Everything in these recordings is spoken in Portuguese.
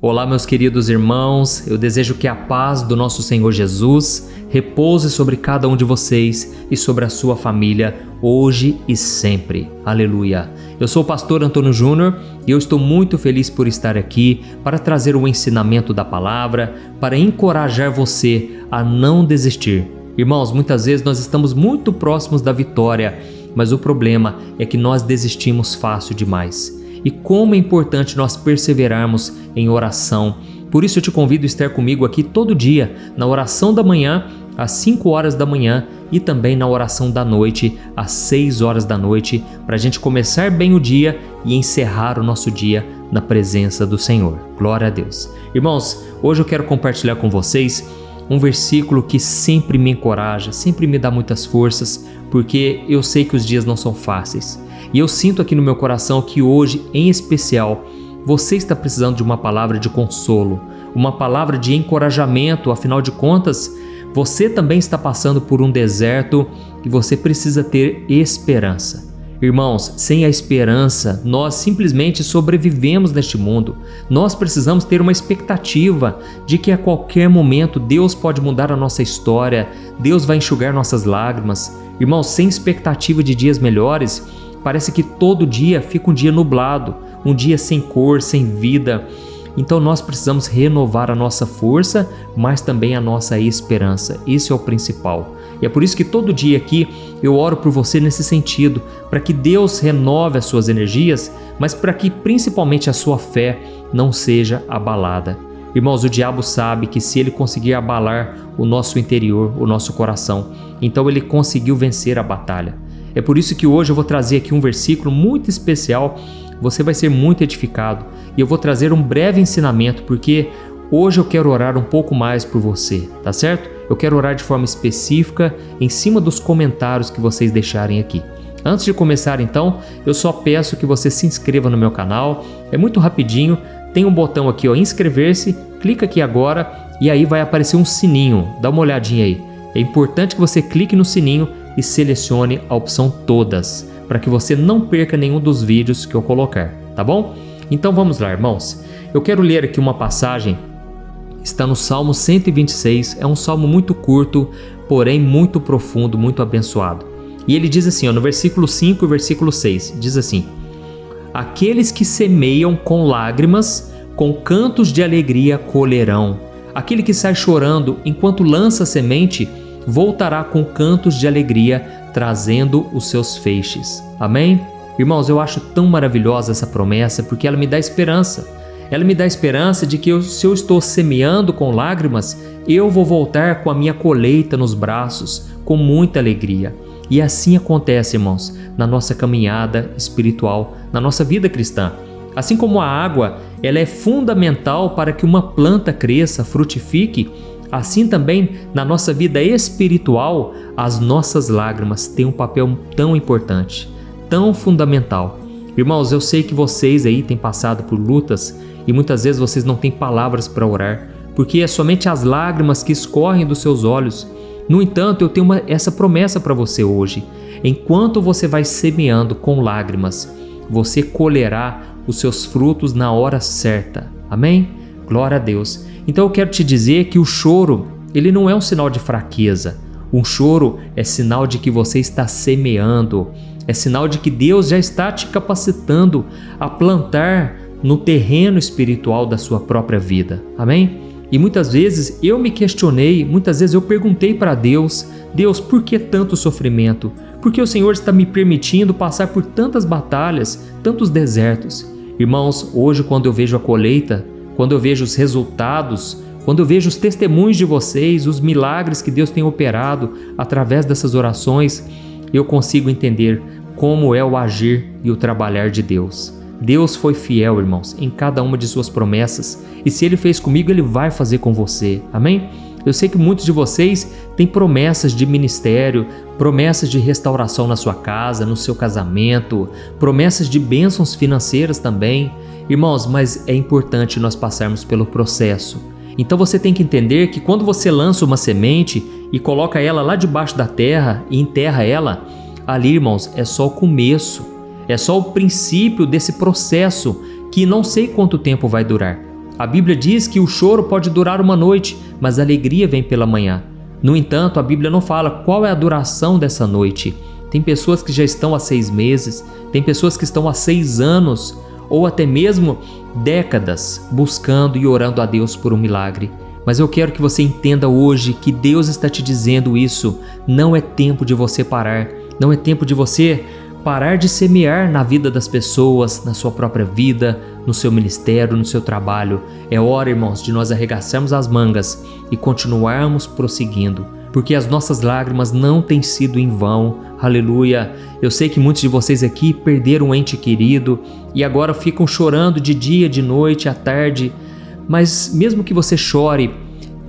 Olá, meus queridos irmãos, eu desejo que a paz do nosso Senhor Jesus repouse sobre cada um de vocês e sobre a sua família, hoje e sempre. Aleluia! Eu sou o pastor Antônio Júnior e eu estou muito feliz por estar aqui para trazer o ensinamento da palavra, para encorajar você a não desistir. Irmãos, muitas vezes nós estamos muito próximos da vitória, mas o problema é que nós desistimos fácil demais. E como é importante nós perseverarmos em oração. Por isso eu te convido a estar comigo aqui todo dia, na oração da manhã, às 5 horas da manhã e também na oração da noite, às 6 horas da noite, para a gente começar bem o dia e encerrar o nosso dia na presença do Senhor. Glória a Deus. Irmãos, hoje eu quero compartilhar com vocês um versículo que sempre me encoraja, sempre me dá muitas forças, porque eu sei que os dias não são fáceis. E eu sinto aqui no meu coração que hoje, em especial, você está precisando de uma palavra de consolo, uma palavra de encorajamento. Afinal de contas, você também está passando por um deserto e você precisa ter esperança. Irmãos, sem a esperança, nós simplesmente sobrevivemos neste mundo. Nós precisamos ter uma expectativa de que a qualquer momento Deus pode mudar a nossa história, Deus vai enxugar nossas lágrimas. Irmãos, sem expectativa de dias melhores, parece que todo dia fica um dia nublado, um dia sem cor, sem vida. Então nós precisamos renovar a nossa força, mas também a nossa esperança. Isso é o principal. E é por isso que todo dia aqui eu oro por você nesse sentido, para que Deus renove as suas energias, mas para que principalmente a sua fé não seja abalada. Irmãos, o diabo sabe que se ele conseguir abalar o nosso interior, o nosso coração, então ele conseguiu vencer a batalha. É por isso que hoje eu vou trazer aqui um versículo muito especial. Você vai ser muito edificado e eu vou trazer um breve ensinamento, porque hoje eu quero orar um pouco mais por você, tá certo? Eu quero orar de forma específica em cima dos comentários que vocês deixarem aqui. Antes de começar então, eu só peço que você se inscreva no meu canal. É muito rapidinho, tem um botão aqui, ó, inscrever-se, clica aqui agora e aí vai aparecer um sininho, dá uma olhadinha aí. É importante que você clique no sininho e selecione a opção todas, para que você não perca nenhum dos vídeos que eu colocar, tá bom? Então vamos lá, irmãos. Eu quero ler aqui uma passagem, está no Salmo 126, é um salmo muito curto, porém muito profundo, muito abençoado. E ele diz assim, ó, no versículo 5 e versículo 6, diz assim: aqueles que semeiam com lágrimas, com cantos de alegria colherão. Aquele que sai chorando enquanto lança a semente, voltará com cantos de alegria, trazendo os seus feixes. Amém? Irmãos, eu acho tão maravilhosa essa promessa, porque ela me dá esperança. Ela me dá esperança de que se eu estou semeando com lágrimas, eu vou voltar com a minha colheita nos braços, com muita alegria. E assim acontece, irmãos, na nossa caminhada espiritual, na nossa vida cristã. Assim como a água, ela é fundamental para que uma planta cresça, frutifique, assim também na nossa vida espiritual, as nossas lágrimas têm um papel tão importante, tão fundamental. Irmãos, eu sei que vocês aí têm passado por lutas e muitas vezes vocês não têm palavras para orar, porque é somente as lágrimas que escorrem dos seus olhos. No entanto, eu tenho essa promessa para você hoje. Enquanto você vai semeando com lágrimas, você colherá os seus frutos na hora certa. Amém? Glória a Deus. Então eu quero te dizer que o choro, ele não é um sinal de fraqueza. Um choro é sinal de que você está semeando. É sinal de que Deus já está te capacitando a plantar no terreno espiritual da sua própria vida. Amém? E muitas vezes eu me questionei, muitas vezes eu perguntei para Deus: Deus, por que tanto sofrimento? Por que o Senhor está me permitindo passar por tantas batalhas, tantos desertos? Irmãos, hoje quando eu vejo a colheita, quando eu vejo os resultados, quando eu vejo os testemunhos de vocês, os milagres que Deus tem operado através dessas orações, eu consigo entender como é o agir e o trabalhar de Deus. Deus foi fiel, irmãos, em cada uma de suas promessas, e se Ele fez comigo, Ele vai fazer com você. Amém? Eu sei que muitos de vocês têm promessas de ministério, promessas de restauração na sua casa, no seu casamento, promessas de bênçãos financeiras também. Irmãos, mas é importante nós passarmos pelo processo. Então você tem que entender que quando você lança uma semente e coloca ela lá debaixo da terra e enterra ela, ali, irmãos, é só o começo, é só o princípio desse processo que não sei quanto tempo vai durar. A Bíblia diz que o choro pode durar uma noite, mas a alegria vem pela manhã. No entanto, a Bíblia não fala qual é a duração dessa noite. Tem pessoas que já estão há 6 meses, tem pessoas que estão há 6 anos, ou até mesmo décadas, buscando e orando a Deus por um milagre. Mas eu quero que você entenda hoje que Deus está te dizendo isso. Não é tempo de você parar, não é tempo de você parar de semear na vida das pessoas, na sua própria vida, no seu ministério, no seu trabalho. É hora, irmãos, de nós arregaçarmos as mangas e continuarmos prosseguindo, porque as nossas lágrimas não têm sido em vão. Aleluia! Eu sei que muitos de vocês aqui perderam um ente querido e agora ficam chorando de dia, de noite, à tarde. Mas mesmo que você chore,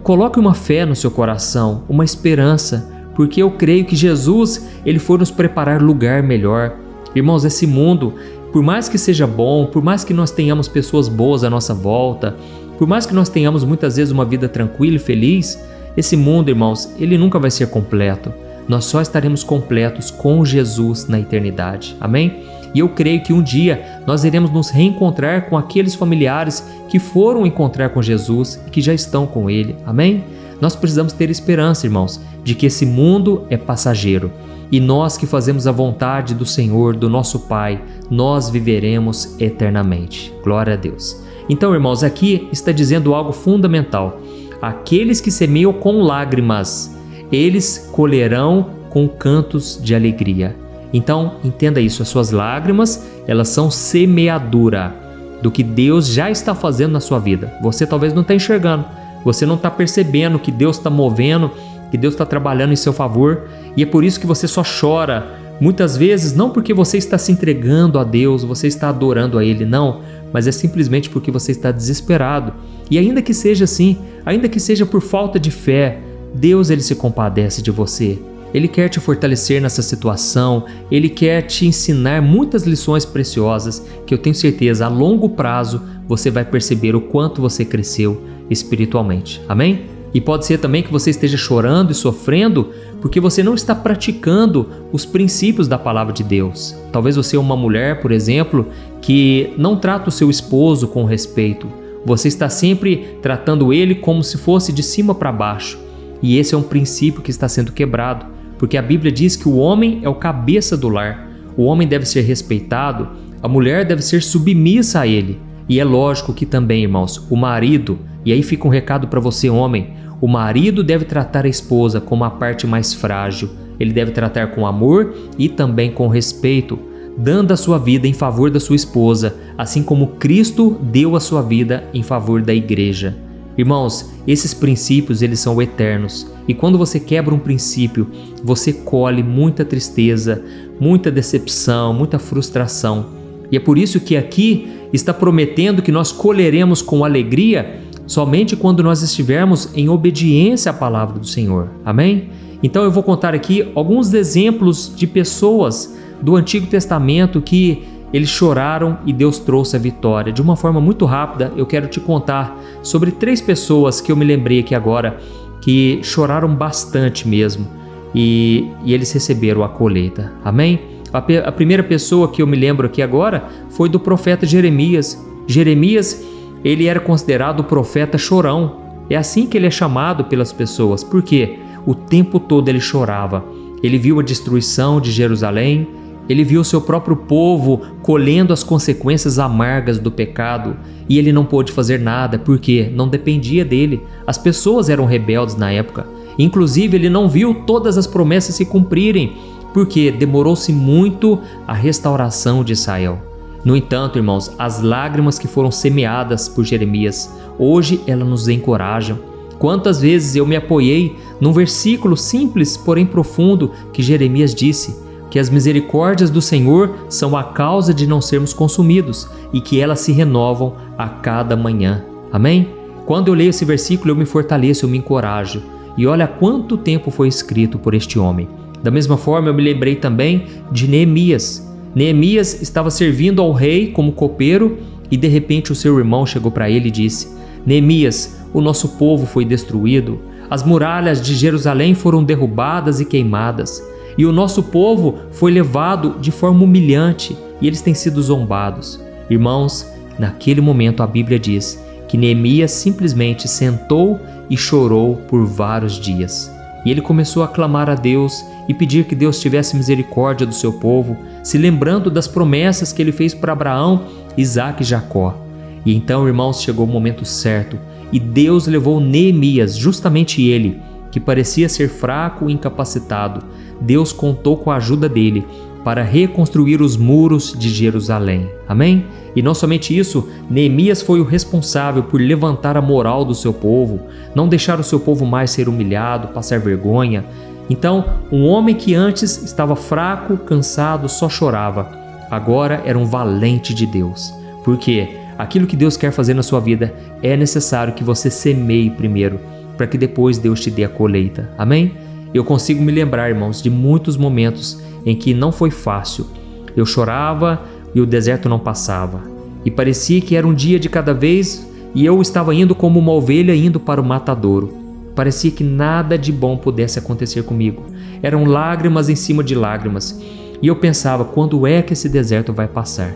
coloque uma fé no seu coração, uma esperança, porque eu creio que Jesus, Ele foi nos preparar lugar melhor. Irmãos, esse mundo, por mais que seja bom, por mais que nós tenhamos pessoas boas à nossa volta, por mais que nós tenhamos muitas vezes uma vida tranquila e feliz, esse mundo, irmãos, ele nunca vai ser completo. Nós só estaremos completos com Jesus na eternidade. Amém? E eu creio que um dia nós iremos nos reencontrar com aqueles familiares que foram encontrar com Jesus e que já estão com Ele. Amém? Nós precisamos ter esperança, irmãos, de que esse mundo é passageiro. E nós que fazemos a vontade do Senhor, do nosso Pai, nós viveremos eternamente. Glória a Deus. Então, irmãos, aqui está dizendo algo fundamental. Aqueles que semeiam com lágrimas, eles colherão com cantos de alegria. Então, entenda isso, as suas lágrimas, elas são semeadura do que Deus já está fazendo na sua vida. Você talvez não está enxergando, você não está percebendo que Deus está movendo, que Deus está trabalhando em seu favor, e é por isso que você só chora. Muitas vezes, não porque você está se entregando a Deus, você está adorando a Ele, não, mas é simplesmente porque você está desesperado. E ainda que seja assim, ainda que seja por falta de fé, Deus, Ele se compadece de você. Ele quer te fortalecer nessa situação, Ele quer te ensinar muitas lições preciosas que eu tenho certeza, a longo prazo, você vai perceber o quanto você cresceu espiritualmente. Amém? E pode ser também que você esteja chorando e sofrendo porque você não está praticando os princípios da palavra de Deus. Talvez você é uma mulher, por exemplo, que não trata o seu esposo com respeito. Você está sempre tratando ele como se fosse de cima para baixo. E esse é um princípio que está sendo quebrado, porque a Bíblia diz que o homem é o cabeça do lar. O homem deve ser respeitado, a mulher deve ser submissa a ele. E é lógico que também, irmãos, o marido, e aí fica um recado para você, homem, o marido deve tratar a esposa como a parte mais frágil. Ele deve tratar com amor e também com respeito, dando a sua vida em favor da sua esposa, assim como Cristo deu a sua vida em favor da igreja. Irmãos, esses princípios, eles são eternos. E quando você quebra um princípio, você colhe muita tristeza, muita decepção, muita frustração. E é por isso que aqui está prometendo que nós colheremos com alegria somente quando nós estivermos em obediência à palavra do Senhor. Amém? Então eu vou contar aqui alguns exemplos de pessoas do Antigo Testamento que eles choraram e Deus trouxe a vitória. De uma forma muito rápida, eu quero te contar sobre 3 pessoas que eu me lembrei aqui agora, que choraram bastante mesmo, e eles receberam a colheita. Amém? A primeira pessoa que eu me lembro aqui agora foi do profeta Jeremias. Jeremias, ele era considerado o profeta chorão. É assim que ele é chamado pelas pessoas. Por quê? O tempo todo ele chorava. Ele viu a destruição de Jerusalém, ele viu o seu próprio povo colhendo as consequências amargas do pecado e ele não pôde fazer nada porque não dependia dele. As pessoas eram rebeldes na época. Inclusive, ele não viu todas as promessas se cumprirem porque demorou-se muito a restauração de Israel. No entanto, irmãos, as lágrimas que foram semeadas por Jeremias, hoje elas nos encorajam. Quantas vezes eu me apoiei num versículo simples, porém profundo, que Jeremias disse, que as misericórdias do Senhor são a causa de não sermos consumidos e que elas se renovam a cada manhã. Amém? Quando eu leio esse versículo, eu me fortaleço, eu me encorajo. E olha quanto tempo foi escrito por este homem. Da mesma forma, eu me lembrei também de Neemias. Neemias estava servindo ao rei como copeiro e de repente o seu irmão chegou para ele e disse: Neemias, o nosso povo foi destruído, as muralhas de Jerusalém foram derrubadas e queimadas, e o nosso povo foi levado de forma humilhante e eles têm sido zombados. Irmãos, naquele momento a Bíblia diz que Neemias simplesmente sentou e chorou por vários dias. E ele começou a clamar a Deus e pedir que Deus tivesse misericórdia do seu povo, se lembrando das promessas que ele fez para Abraão, Isaque e Jacó. E então, irmãos, chegou o momento certo e Deus levou Neemias, justamente ele, que parecia ser fraco e incapacitado. Deus contou com a ajuda dele para reconstruir os muros de Jerusalém. Amém? E não somente isso, Neemias foi o responsável por levantar a moral do seu povo, não deixar o seu povo mais ser humilhado, passar vergonha. Então, um homem que antes estava fraco, cansado, só chorava, agora era um valente de Deus. Porque aquilo que Deus quer fazer na sua vida é necessário que você semeie primeiro, para que depois Deus te dê a colheita. Amém? Eu consigo me lembrar, irmãos, de muitos momentos em que não foi fácil. Eu chorava e o deserto não passava. E parecia que era um dia de cada vez e eu estava indo como uma ovelha indo para o matadouro. Parecia que nada de bom pudesse acontecer comigo. Eram lágrimas em cima de lágrimas. E eu pensava, quando é que esse deserto vai passar?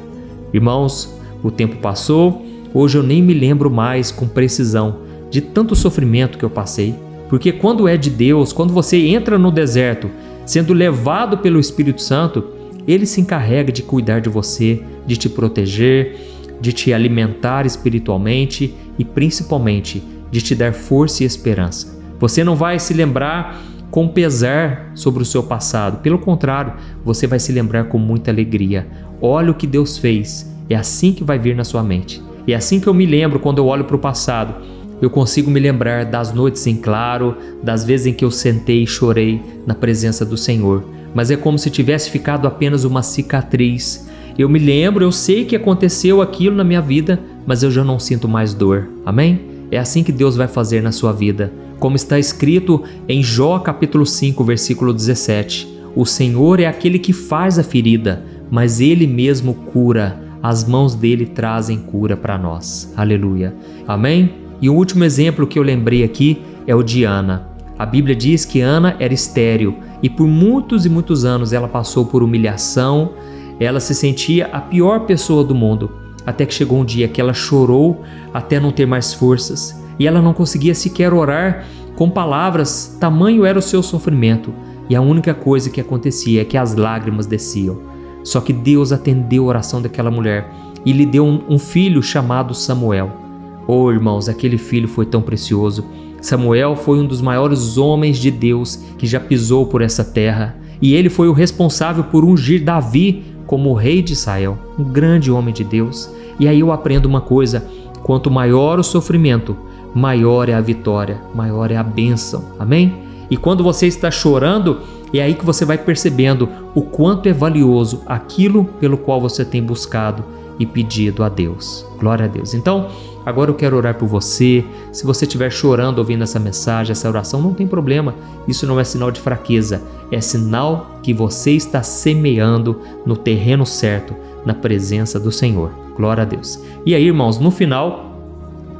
Irmãos, o tempo passou, hoje eu nem me lembro mais com precisão de tanto sofrimento que eu passei. Porque quando é de Deus, quando você entra no deserto, sendo levado pelo Espírito Santo, Ele se encarrega de cuidar de você, de te proteger, de te alimentar espiritualmente e principalmente de te dar força e esperança. Você não vai se lembrar com pesar sobre o seu passado, pelo contrário, você vai se lembrar com muita alegria. Olha o que Deus fez, é assim que vai vir na sua mente. E é assim que eu me lembro quando eu olho para o passado. Eu consigo me lembrar das noites em claro, das vezes em que eu sentei e chorei na presença do Senhor. Mas é como se tivesse ficado apenas uma cicatriz. Eu me lembro, eu sei que aconteceu aquilo na minha vida, mas eu já não sinto mais dor. Amém? É assim que Deus vai fazer na sua vida. Como está escrito em Jó capítulo 5, versículo 17. O Senhor é aquele que faz a ferida, mas Ele mesmo cura. As mãos dele trazem cura para nós. Aleluia. Amém? E o último exemplo que eu lembrei aqui é o de Ana. A Bíblia diz que Ana era estéril e por muitos e muitos anos ela passou por humilhação, ela se sentia a pior pessoa do mundo, até que chegou um dia que ela chorou até não ter mais forças e ela não conseguia sequer orar com palavras, tamanho era o seu sofrimento, e a única coisa que acontecia é que as lágrimas desciam. Só que Deus atendeu a oração daquela mulher e lhe deu um filho chamado Samuel. Oh, irmãos, aquele filho foi tão precioso. Samuel foi um dos maiores homens de Deus que já pisou por essa terra. E ele foi o responsável por ungir Davi como o rei de Israel, um grande homem de Deus. E aí eu aprendo uma coisa, quanto maior o sofrimento, maior é a vitória, maior é a bênção. Amém? E quando você está chorando, é aí que você vai percebendo o quanto é valioso aquilo pelo qual você tem buscado e pedido a Deus. Glória a Deus. Então, agora eu quero orar por você. Se você estiver chorando ouvindo essa mensagem, essa oração, não tem problema. Isso não é sinal de fraqueza. É sinal que você está semeando no terreno certo, na presença do Senhor. Glória a Deus. E aí, irmãos, no final,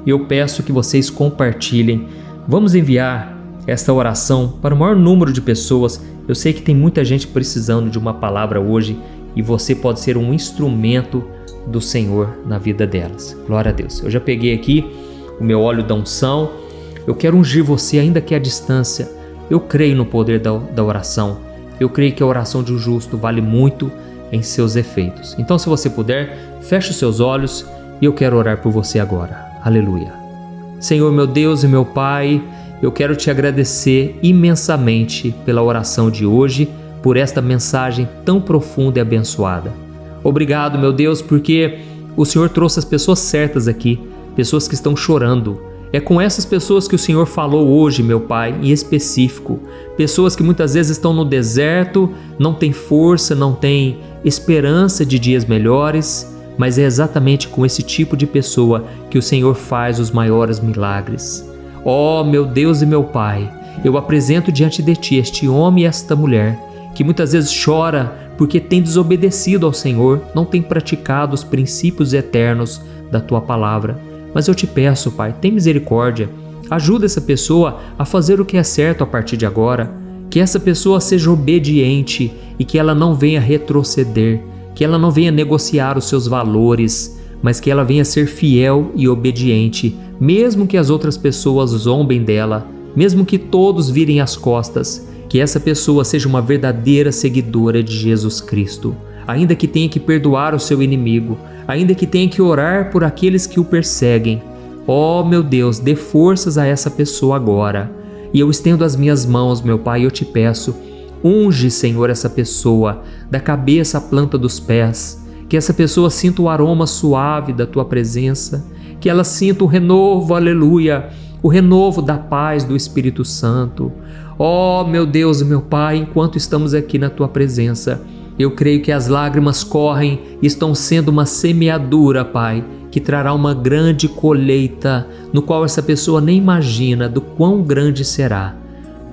eu peço que vocês compartilhem. Vamos enviar esta oração para o maior número de pessoas. Eu sei que tem muita gente precisando de uma palavra hoje e você pode ser um instrumento do Senhor na vida delas. Glória a Deus. Eu já peguei aqui o meu óleo da unção. Eu quero ungir você ainda que à distância. Eu creio no poder da oração. Eu creio que a oração de um justo vale muito em seus efeitos. Então, se você puder, feche os seus olhos e eu quero orar por você agora. Aleluia. Senhor, meu Deus e meu Pai, eu quero te agradecer imensamente pela oração de hoje, por esta mensagem tão profunda e abençoada. Obrigado, meu Deus, porque o Senhor trouxe as pessoas certas aqui, pessoas que estão chorando. É com essas pessoas que o Senhor falou hoje, meu Pai, em específico. Pessoas que muitas vezes estão no deserto, não têm força, não têm esperança de dias melhores, mas é exatamente com esse tipo de pessoa que o Senhor faz os maiores milagres. Ó, meu Deus e meu Pai, eu apresento diante de Ti este homem e esta mulher, que muitas vezes chora porque tem desobedecido ao Senhor, não tem praticado os princípios eternos da Tua palavra. Mas eu te peço, Pai, tem misericórdia, ajuda essa pessoa a fazer o que é certo a partir de agora, que essa pessoa seja obediente e que ela não venha retroceder, que ela não venha negociar os seus valores, mas que ela venha ser fiel e obediente, mesmo que as outras pessoas zombem dela, mesmo que todos virem as costas, que essa pessoa seja uma verdadeira seguidora de Jesus Cristo, ainda que tenha que perdoar o seu inimigo, ainda que tenha que orar por aqueles que o perseguem. Ó meu Deus, dê forças a essa pessoa agora. E eu estendo as minhas mãos, meu Pai, e eu te peço, unge, Senhor, essa pessoa, da cabeça à planta dos pés, que essa pessoa sinta o aroma suave da Tua presença, que ela sinta o renovo, aleluia, o renovo da paz do Espírito Santo. Ó meu Deus e meu Pai, enquanto estamos aqui na Tua presença, eu creio que as lágrimas correm e estão sendo uma semeadura, Pai, que trará uma grande colheita, no qual essa pessoa nem imagina do quão grande será.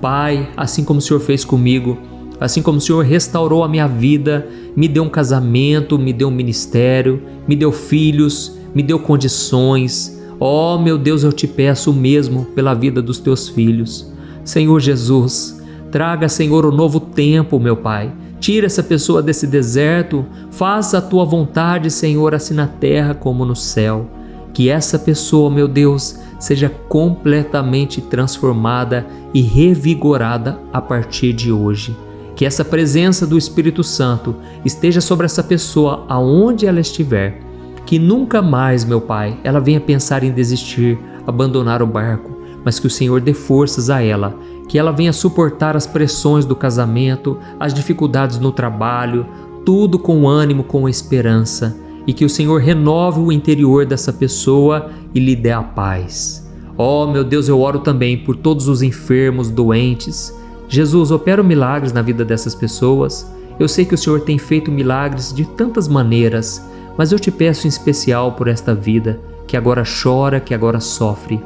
Pai, assim como o Senhor fez comigo, assim como o Senhor restaurou a minha vida, me deu um casamento, me deu um ministério, me deu filhos, me deu condições. Ó meu Deus, eu te peço o mesmo pela vida dos teus filhos. Senhor Jesus, traga, Senhor, o novo tempo, meu Pai. Tira essa pessoa desse deserto, faça a Tua vontade, Senhor, assim na terra como no céu. Que essa pessoa, meu Deus, seja completamente transformada e revigorada a partir de hoje. Que essa presença do Espírito Santo esteja sobre essa pessoa aonde ela estiver. Que nunca mais, meu Pai, ela venha pensar em desistir, abandonar o barco, mas que o Senhor dê forças a ela, que ela venha suportar as pressões do casamento, as dificuldades no trabalho, tudo com ânimo, com esperança, e que o Senhor renove o interior dessa pessoa e lhe dê a paz. Ó meu Deus, eu oro também por todos os enfermos, doentes. Jesus, opera milagres na vida dessas pessoas. Eu sei que o Senhor tem feito milagres de tantas maneiras, mas eu te peço em especial por esta vida, que agora chora, que agora sofre.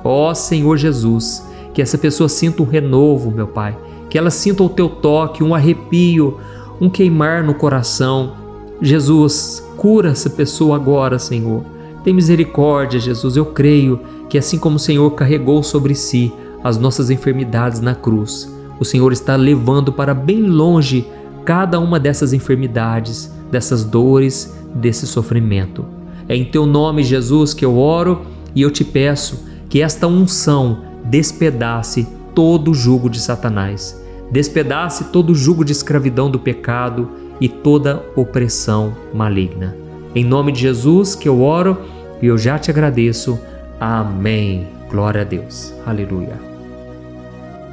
Ó Senhor Jesus, que essa pessoa sinta um renovo, meu Pai, que ela sinta o Teu toque, um arrepio, um queimar no coração. Jesus, cura essa pessoa agora, Senhor. Tem misericórdia, Jesus. Eu creio que assim como o Senhor carregou sobre si as nossas enfermidades na cruz, o Senhor está levando para bem longe cada uma dessas enfermidades, dessas dores, desse sofrimento. É em Teu nome, Jesus, que eu oro e eu te peço que esta unção despedace todo o jugo de Satanás, despedace todo o jugo de escravidão do pecado e toda opressão maligna. Em nome de Jesus que eu oro e eu já te agradeço. Amém. Glória a Deus. Aleluia.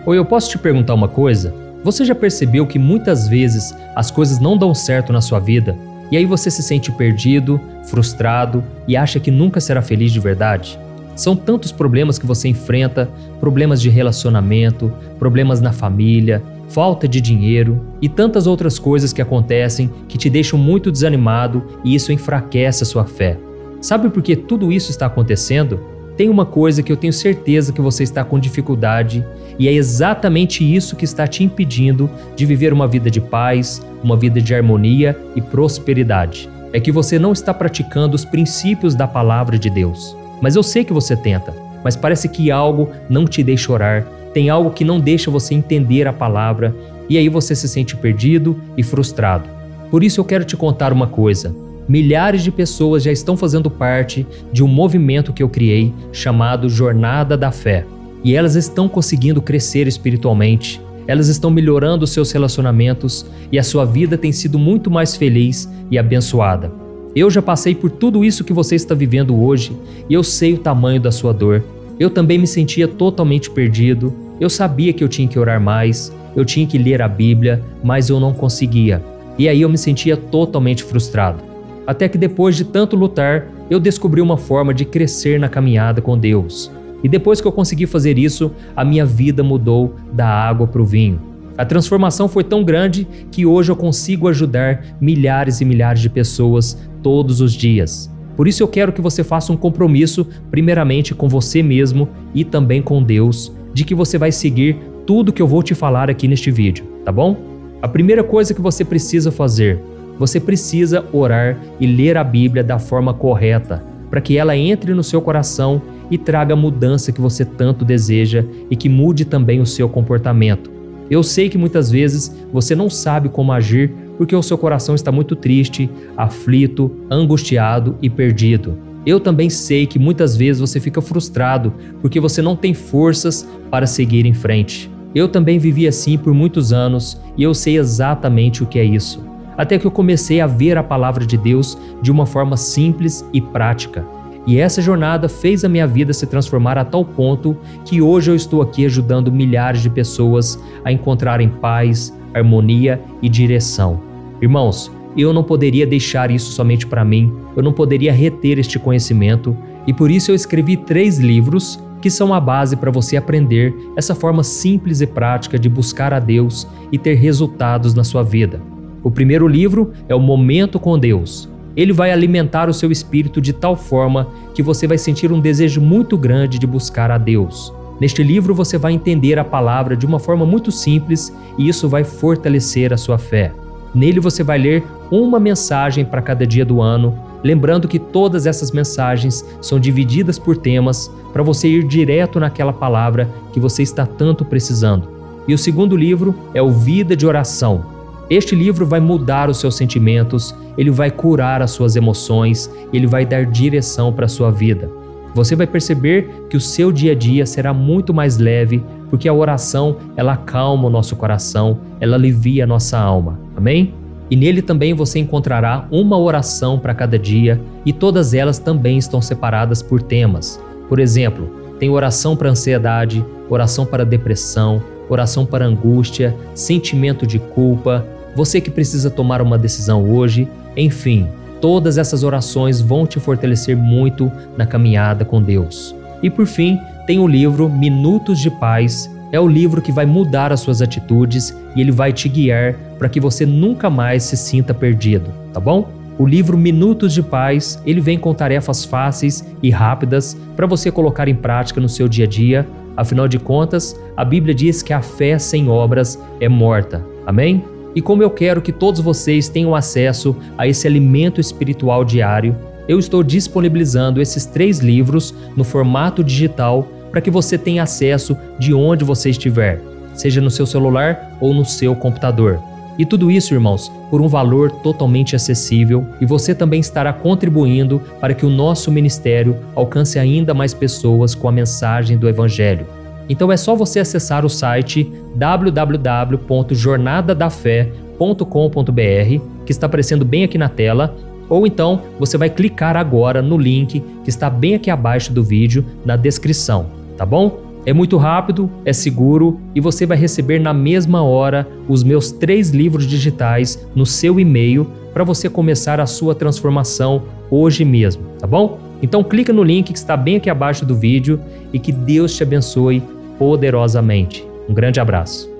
Oi, eu posso te perguntar uma coisa? Você já percebeu que muitas vezes as coisas não dão certo na sua vida e aí você se sente perdido, frustrado e acha que nunca será feliz de verdade? São tantos problemas que você enfrenta, problemas de relacionamento, problemas na família, falta de dinheiro e tantas outras coisas que acontecem que te deixam muito desanimado e isso enfraquece a sua fé. Sabe por que tudo isso está acontecendo? Tem uma coisa que eu tenho certeza que você está com dificuldade e é exatamente isso que está te impedindo de viver uma vida de paz, uma vida de harmonia e prosperidade. É que você não está praticando os princípios da palavra de Deus. Mas eu sei que você tenta, mas parece que algo não te deixa orar, tem algo que não deixa você entender a palavra e aí você se sente perdido e frustrado. Por isso eu quero te contar uma coisa. Milhares de pessoas já estão fazendo parte de um movimento que eu criei chamado Jornada da Fé. E elas estão conseguindo crescer espiritualmente, elas estão melhorando seus relacionamentos e a sua vida tem sido muito mais feliz e abençoada. Eu já passei por tudo isso que você está vivendo hoje e eu sei o tamanho da sua dor. Eu também me sentia totalmente perdido, eu sabia que eu tinha que orar mais, eu tinha que ler a Bíblia, mas eu não conseguia. E aí eu me sentia totalmente frustrado. Até que depois de tanto lutar, eu descobri uma forma de crescer na caminhada com Deus. E depois que eu consegui fazer isso, a minha vida mudou da água para o vinho. A transformação foi tão grande que hoje eu consigo ajudar milhares e milhares de pessoas todos os dias. Por isso eu quero que você faça um compromisso, primeiramente com você mesmo e também com Deus, de que você vai seguir tudo que eu vou te falar aqui neste vídeo, tá bom? A primeira coisa que você precisa fazer, você precisa orar e ler a Bíblia da forma correta, para que ela entre no seu coração e traga a mudança que você tanto deseja e que mude também o seu comportamento. Eu sei que muitas vezes você não sabe como agir porque o seu coração está muito triste, aflito, angustiado e perdido. Eu também sei que muitas vezes você fica frustrado porque você não tem forças para seguir em frente. Eu também vivi assim por muitos anos e eu sei exatamente o que é isso. Até que eu comecei a ver a palavra de Deus de uma forma simples e prática. E essa jornada fez a minha vida se transformar a tal ponto que hoje eu estou aqui ajudando milhares de pessoas a encontrarem paz, harmonia e direção. Irmãos, eu não poderia deixar isso somente para mim, eu não poderia reter este conhecimento e por isso eu escrevi 3 livros que são a base para você aprender essa forma simples e prática de buscar a Deus e ter resultados na sua vida. O primeiro livro é o Momento com Deus. Ele vai alimentar o seu espírito de tal forma que você vai sentir um desejo muito grande de buscar a Deus. Neste livro você vai entender a palavra de uma forma muito simples e isso vai fortalecer a sua fé. Nele você vai ler uma mensagem para cada dia do ano, lembrando que todas essas mensagens são divididas por temas para você ir direto naquela palavra que você está tanto precisando. E o segundo livro é o Vida de Oração. Este livro vai mudar os seus sentimentos, ele vai curar as suas emoções, ele vai dar direção para a sua vida. Você vai perceber que o seu dia a dia será muito mais leve, porque a oração, ela acalma o nosso coração, ela alivia a nossa alma. Amém? E nele também você encontrará uma oração para cada dia e todas elas também estão separadas por temas. Por exemplo, tem oração para ansiedade, oração para depressão, oração para angústia, sentimento de culpa, você que precisa tomar uma decisão hoje, enfim, todas essas orações vão te fortalecer muito na caminhada com Deus. E por fim, tem o livro Minutos de Paz. É o livro que vai mudar as suas atitudes e ele vai te guiar para que você nunca mais se sinta perdido, tá bom? O livro Minutos de Paz, ele vem com tarefas fáceis e rápidas para você colocar em prática no seu dia a dia. Afinal de contas, a Bíblia diz que a fé sem obras é morta. Amém? E como eu quero que todos vocês tenham acesso a esse alimento espiritual diário, eu estou disponibilizando esses 3 livros no formato digital para que você tenha acesso de onde você estiver, seja no seu celular ou no seu computador. E tudo isso, irmãos, por um valor totalmente acessível, e você também estará contribuindo para que o nosso ministério alcance ainda mais pessoas com a mensagem do Evangelho. Então é só você acessar o site www.jornadadafé.com.br, que está aparecendo bem aqui na tela, ou então você vai clicar agora no link que está bem aqui abaixo do vídeo, na descrição, tá bom? É muito rápido, é seguro e você vai receber na mesma hora os meus 3 livros digitais no seu e-mail para você começar a sua transformação hoje mesmo, tá bom? Então clica no link que está bem aqui abaixo do vídeo e que Deus te abençoe poderosamente. Um grande abraço.